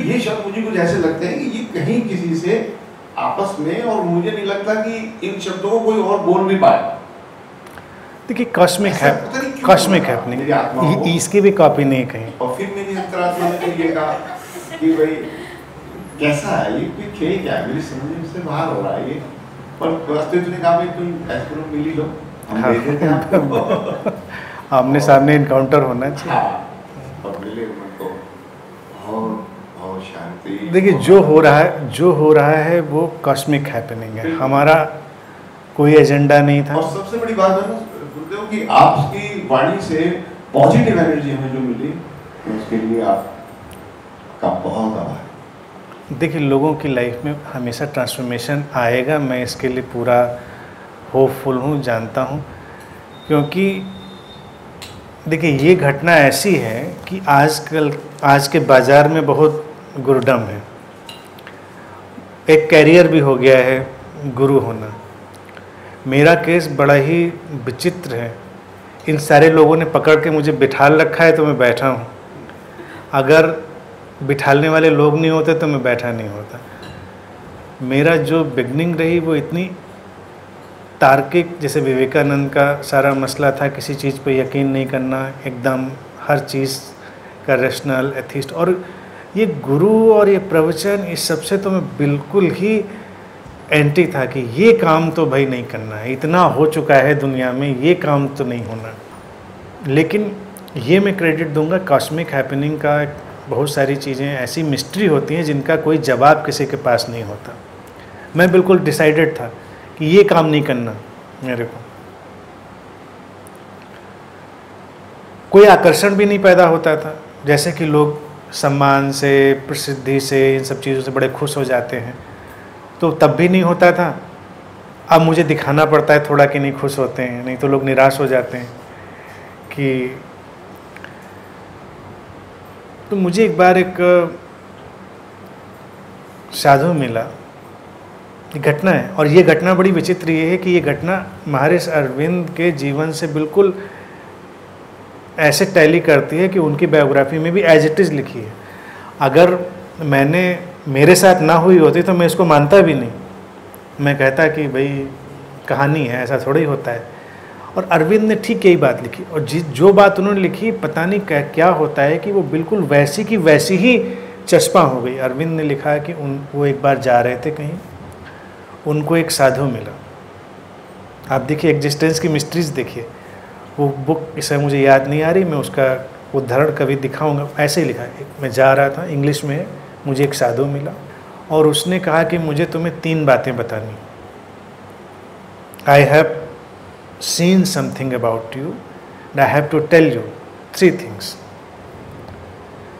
ये शब्द मुझे कुछ ऐसे लगते हैं कि ये कहीं किसी से आपस में, और मुझे नहीं लगता कि इन शब्दों को कोई और बोल भी पाए। देखिए कॉस्मिक है, कॉस्मिक हैपनिंग, इसकी भी कॉपी नहीं कहीं। और फिर मेरी अंतरात्मा ने ये कहा कि भाई कैसा है ये, कोई खे क्या है, मेरी समझ से बाहर हो रहा है ये, पर अस्तित्व ने कहा भाई तुम ऐसे करो, मिल ही लो, हम दे देते हैं आपको। आमने सामने इनकाउंटर होना चाहिए। हाँ, और मिले उनको, और शांति। देखिए जो हो रहा है वो कॉस्मिक हैपनिंग है, हमारा कोई एजेंडा नहीं था। और सबसे बड़ी बात है ना गुरुदेव कि आपकी वाणी से पॉजिटिव एनर्जी हमें जो मिली, उसके लिए आपका बहुत आभार। देखिए लोगों की लाइफ में हमेशा ट्रांसफॉर्मेशन आएगा, मैं इसके लिए पूरा होपफुल हूँ, जानता हूँ। क्योंकि देखिए ये घटना ऐसी है कि आज के बाज़ार में बहुत गुरुडम है, एक कैरियर भी हो गया है गुरु होना। मेरा केस बड़ा ही विचित्र है, इन सारे लोगों ने पकड़ के मुझे बिठाल रखा है तो मैं बैठा हूँ, अगर बिठालने वाले लोग नहीं होते तो मैं बैठा नहीं होता। मेरा जो बिगनिंग रही वो इतनी तार्किक, जैसे विवेकानंद का सारा मसला था, किसी चीज़ पे यकीन नहीं करना, एकदम हर चीज़ का रैशनल एथिस्ट। और ये गुरु और ये प्रवचन, इस सबसे तो मैं बिल्कुल ही एंटी था कि ये काम तो भाई नहीं करना है, इतना हो चुका है दुनिया में, ये काम तो नहीं होना। लेकिन ये मैं क्रेडिट दूंगा कॉस्मिक हैपनिंग का। बहुत सारी चीज़ें ऐसी मिस्ट्री होती हैं जिनका कोई जवाब किसी के पास नहीं होता। मैं बिल्कुल डिसाइडेड था कि ये काम नहीं करना मेरे को। कोई आकर्षण भी नहीं पैदा होता था, जैसे कि लोग सम्मान से, प्रसिद्धि से, इन सब चीज़ों से बड़े खुश हो जाते हैं, तो तब भी नहीं होता था। अब मुझे दिखाना पड़ता है थोड़ा कि नहीं खुश होते हैं, नहीं तो लोग निराश हो जाते हैं कि। तो मुझे एक बार एक साधु मिला, ये घटना है, और ये घटना बड़ी विचित्र ये है कि ये घटना महर्षि अरविंद के जीवन से बिल्कुल ऐसे टैली करती है कि उनकी बायोग्राफी में भी एज इट इज़ लिखी है। अगर मेरे साथ ना हुई होती तो मैं इसको मानता भी नहीं, मैं कहता कि भाई कहानी है, ऐसा थोड़ा ही होता है। और अरविंद ने ठीक यही बात लिखी, और जो बात उन्होंने लिखी पता नहीं क्या होता है कि वो बिल्कुल वैसी की वैसी ही चस्पा हो गई। अरविंद ने लिखा कि वो एक बार जा रहे थे कहीं, उनको एक साधु मिला। आप देखिए एग्जिस्टेंस की मिस्ट्रीज देखिए, वो बुक इस समय मुझे याद नहीं आ रही, मैं उसका उदाहरण कभी दिखाऊंगा। ऐसे ही लिखा है, मैं जा रहा था, इंग्लिश में है, मुझे एक साधु मिला और उसने कहा कि मुझे तुम्हें 3 बातें बतानी। I have seen something about you and I have to tell you 3 things।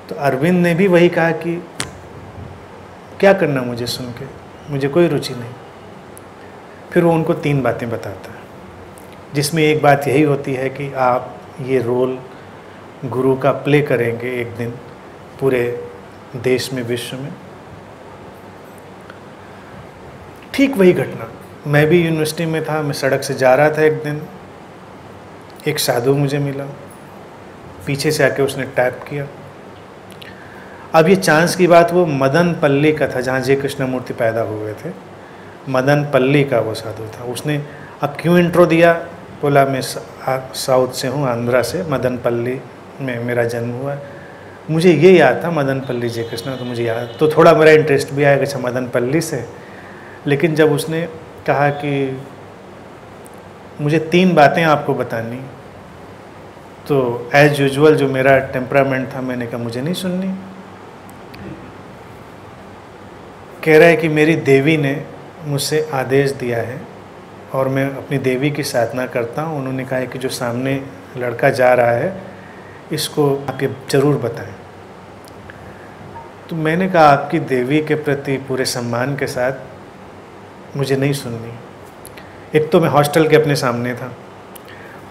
तो अरविंद ने भी वही कहा कि क्या करना मुझे सुन के, मुझे कोई रुचि नहीं। फिर वो उनको 3 बातें बताता है, जिसमें एक बात यही होती है कि आप ये रोल गुरु का प्ले करेंगे एक दिन पूरे देश में, विश्व में। ठीक वही घटना, मैं भी यूनिवर्सिटी में था, मैं सड़क से जा रहा था एक दिन, एक साधु मुझे मिला, पीछे से आके उसने टैप किया। अब ये चांस की बात, वो मदन पल्ली का था, जहाँ जय कृष्णमूर्ति पैदा हुए थे, मदन पल्ली का वो साधु था। उसने अब क्यों इंट्रो दिया, बोला मैं साउथ से हूँ, आंध्रा से, मदन पल्ली में मेरा जन्म हुआ। मुझे ये याद था मदन पल्ली जय कृष्ण, तो मुझे याद, तो थोड़ा मेरा इंटरेस्ट भी आया कि अच्छा मदन पल्ली से। लेकिन जब उसने कहा कि मुझे 3 बातें आपको बतानी, तो एज यूजुअल जो मेरा टेम्परामेंट था, मैंने कहा मुझे नहीं सुननी। कह रहा है कि मेरी देवी ने मुझसे आदेश दिया है और मैं अपनी देवी की साधना करता हूँ। उन्होंने कहा है कि जो सामने लड़का जा रहा है इसको आप ये ज़रूर बताएं। तो मैंने कहा आपकी देवी के प्रति पूरे सम्मान के साथ मुझे नहीं सुननी। एक तो मैं हॉस्टल के अपने सामने था,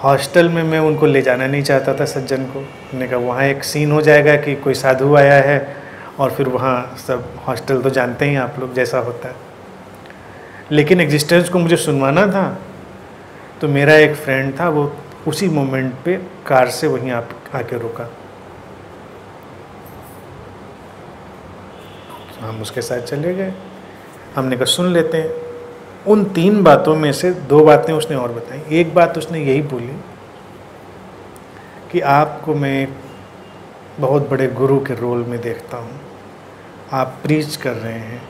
हॉस्टल में मैं उनको ले जाना नहीं चाहता था सज्जन को। मैंने कहा वहाँ एक सीन हो जाएगा कि कोई साधु आया है और फिर वहाँ सब, हॉस्टल तो जानते ही आप लोग जैसा होता है। लेकिन एग्जिस्टेंस को मुझे सुनवाना था, तो मेरा एक फ्रेंड था, वो उसी मोमेंट पे कार से वहीं आके रुका। हम उसके साथ चले गए। हमने कहा सुन लेते हैं। उन 3 बातों में से 2 बातें उसने और बताई। एक बात उसने यही बोली कि आपको मैं बहुत बड़े गुरु के रोल में देखता हूँ, आप प्रीच कर रहे हैं,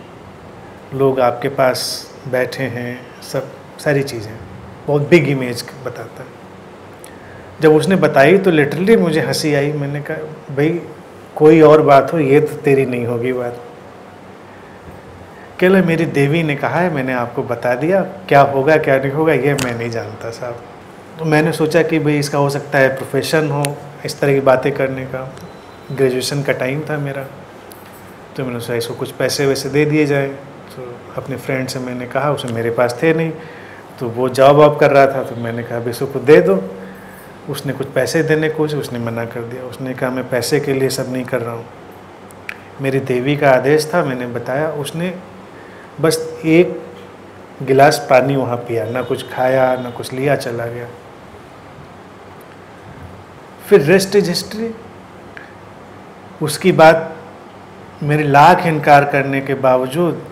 लोग आपके पास बैठे हैं, सब सारी चीज़ें, बहुत बिग इमेज बताता है। जब उसने बताई तो लिटरली मुझे हंसी आई। मैंने कहा भाई कोई और बात हो, ये तो तेरी नहीं होगी बात। कहला मेरी देवी ने कहा है, मैंने आपको बता दिया, क्या होगा क्या नहीं होगा ये मैं नहीं जानता साहब। तो मैंने सोचा कि भाई इसका हो सकता है प्रोफेशन हो इस तरह की बातें करने का। ग्रेजुएशन का टाइम था मेरा, तो मैंने सोचा इसको कुछ पैसे वैसे दे दिए जाए। तो अपने फ्रेंड से मैंने कहा, उसे मेरे पास थे नहीं, तो वो जॉब वॉब कर रहा था, तो मैंने कहा अब इसको दे दो। उसने कुछ पैसे देने को उसने मना कर दिया। उसने कहा मैं पैसे के लिए सब नहीं कर रहा हूँ, मेरी देवी का आदेश था, मैंने बताया। उसने बस 1 गिलास पानी वहाँ पिया, ना कुछ खाया ना कुछ लिया, चला गया। फिर रेस्ट इज हिस्ट्री। उसकी बात मेरे लाख इनकार करने के बावजूद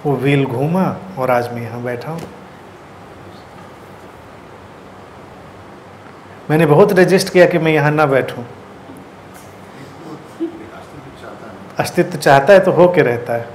वो व्हील घूमा और आज मैं यहाँ बैठा हूँ। मैंने बहुत रजिस्ट किया कि मैं यहाँ ना बैठूं। अस्तित्व चाहता है तो हो के रहता है।